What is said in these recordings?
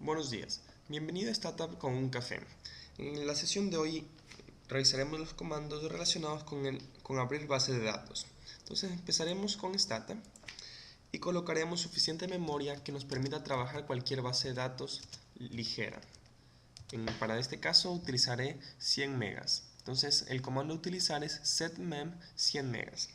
Buenos días, bienvenido a Startup con un café. En la sesión de hoy revisaremos los comandos relacionados con abrir base de datos. Entonces empezaremos con Stata y colocaremos suficiente memoria que nos permita trabajar cualquier base de datos ligera. Para este caso utilizaré 100 megas. Entonces el comando a utilizar es setmem 100 megas.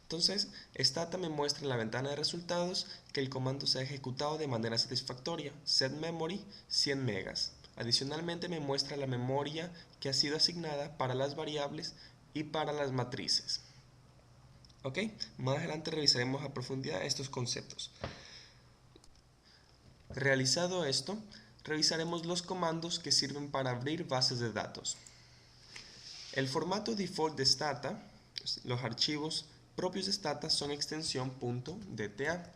Entonces, Stata me muestra en la ventana de resultados que el comando se ha ejecutado de manera satisfactoria, setMemory 100 megas. Adicionalmente me muestra la memoria que ha sido asignada para las variables y para las matrices. ¿Ok? Más adelante revisaremos a profundidad estos conceptos. Realizado esto, revisaremos los comandos que sirven para abrir bases de datos. El formato default de Stata, los archivos propios de Stata son extensión .dta,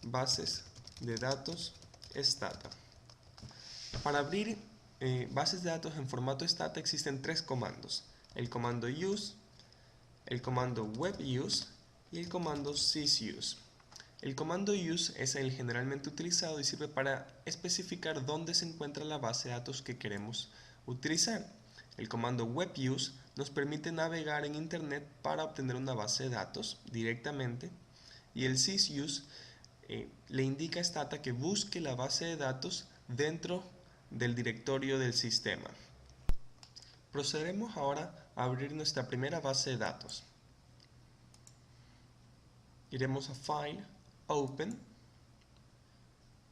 bases de datos Stata. Para abrir bases de datos en formato Stata existen tres comandos: el comando use, el comando web use y el comando sysuse. El comando use es el generalmente utilizado y sirve para especificar dónde se encuentra la base de datos que queremos utilizar. El comando web use nos permite navegar en internet para obtener una base de datos directamente, y el sysuse le indica a Stata que busque la base de datos dentro del directorio del sistema. Procederemos ahora a abrir nuestra primera base de datos. Iremos a File, Open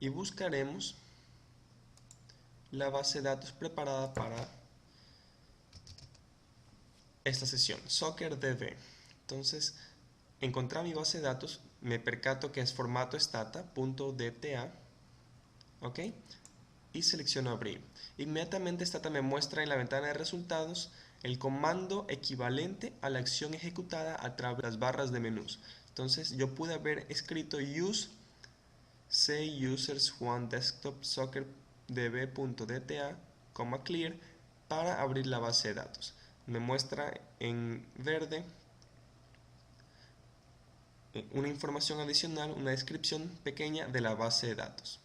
y buscaremos la base de datos preparada para esta sesión, SoccerDB. Entonces, encontrar mi base de datos, me percato que es formato stata.dta, ¿ok? Y selecciono abrir. Inmediatamente Stata me muestra en la ventana de resultados el comando equivalente a la acción ejecutada a través de las barras de menús. Entonces yo pude haber escrito use say users one desktop soccerdb.dta, clear, para abrir la base de datos. Me muestra en verde una información adicional, una descripción pequeña de la base de datos.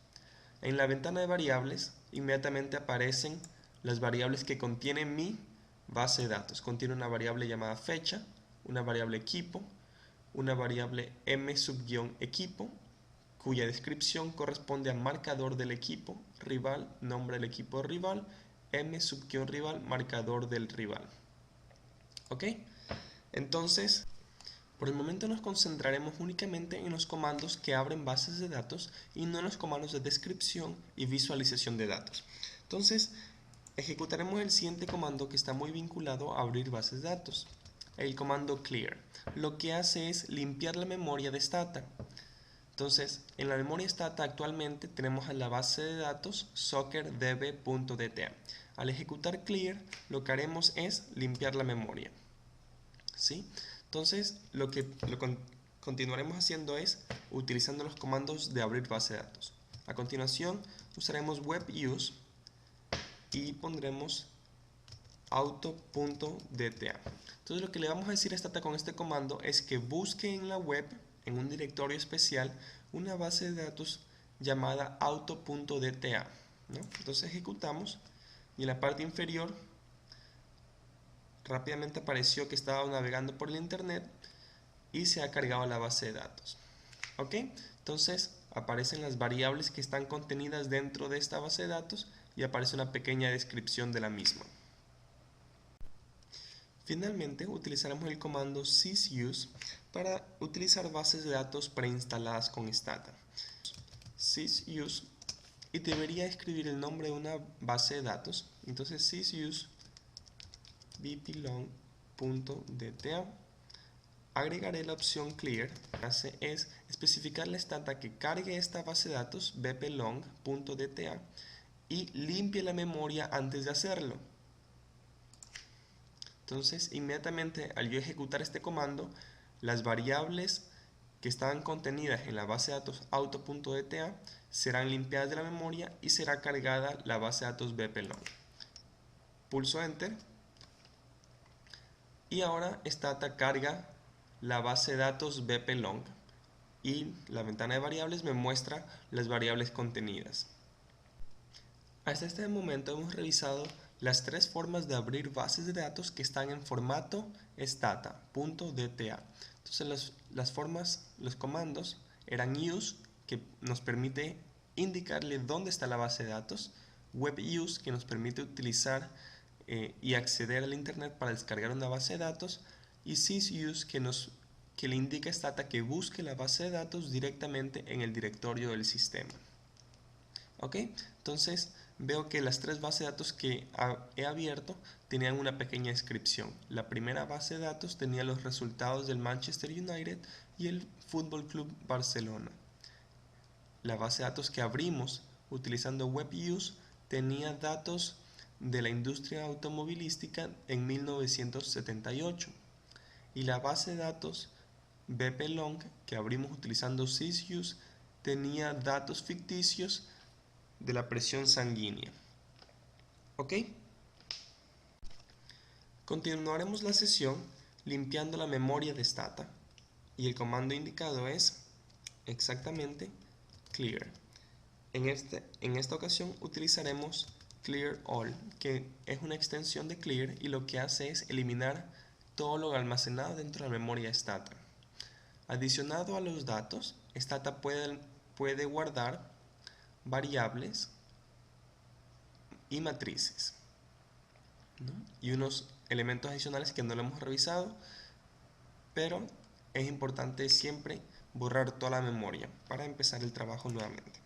En la ventana de variables inmediatamente aparecen las variables que contiene mi base de datos. Contiene una variable llamada fecha, una variable equipo, una variable m_equipo, cuya descripción corresponde al marcador del equipo, rival, nombre del equipo rival, m_rival, marcador del rival. ¿Ok? Entonces, por el momento nos concentraremos únicamente en los comandos que abren bases de datos y no en los comandos de descripción y visualización de datos. Entonces, ejecutaremos el siguiente comando que está muy vinculado a abrir bases de datos, el comando clear. Lo que hace es limpiar la memoria de Stata. Entonces, en la memoria Stata actualmente tenemos a la base de datos soccerdb.dta. Al ejecutar clear, lo que haremos es limpiar la memoria, ¿sí? Entonces, continuaremos haciendo es utilizando los comandos de abrir base de datos. A continuación, usaremos web use y pondremos auto.dta. Entonces, lo que le vamos a decir a Stata con este comando es que busque en la web, en un directorio especial, una base de datos llamada auto.dta, ¿no? Entonces ejecutamos y en la parte inferior rápidamente apareció que estaba navegando por el internet y se ha cargado la base de datos. ¿Ok? Entonces aparecen las variables que están contenidas dentro de esta base de datos y aparece una pequeña descripción de la misma. Finalmente utilizaremos el comando sysuse para utilizar bases de datos preinstaladas con Stata. Sysuse, y debería escribir el nombre de una base de datos. Entonces sysuse bplong.dta. Agregaré la opción clear. Lo que hace es especificarle a Stata que cargue esta base de datos bplong.dta y limpie la memoria antes de hacerlo. Entonces, inmediatamente al yo ejecutar este comando, las variables que estaban contenidas en la base de datos auto.dta serán limpiadas de la memoria y será cargada la base de datos bplong. Pulso enter y ahora Stata carga la base de datos bplong y la ventana de variables me muestra las variables contenidas. Hasta este momento hemos revisado las tres formas de abrir bases de datos que están en formato stata.dta. Entonces los comandos eran use, que nos permite indicarle dónde está la base de datos, web use, que nos permite utilizar y acceder al internet para descargar una base de datos, y sysuse, que le indica a Stata que busque la base de datos directamente en el directorio del sistema. ¿Ok? Entonces veo que las tres bases de datos que he abierto tenían una pequeña descripción. La primera base de datos tenía los resultados del Manchester United y el Fútbol Club Barcelona. La base de datos que abrimos utilizando WebUse tenía datos de la industria automovilística en 1978. Y la base de datos bplong que abrimos utilizando sysuse tenía datos ficticios de la presión sanguínea. ¿Ok? Continuaremos la sesión limpiando la memoria de Stata, y el comando indicado es exactamente clear. En esta ocasión utilizaremos clear all, que es una extensión de clear y lo que hace es eliminar todo lo almacenado dentro de la memoria Stata. Adicionado a los datos, Stata puede guardar variables y matrices, ¿no? Y unos elementos adicionales que no lo hemos revisado, pero es importante siempre borrar toda la memoria para empezar el trabajo nuevamente.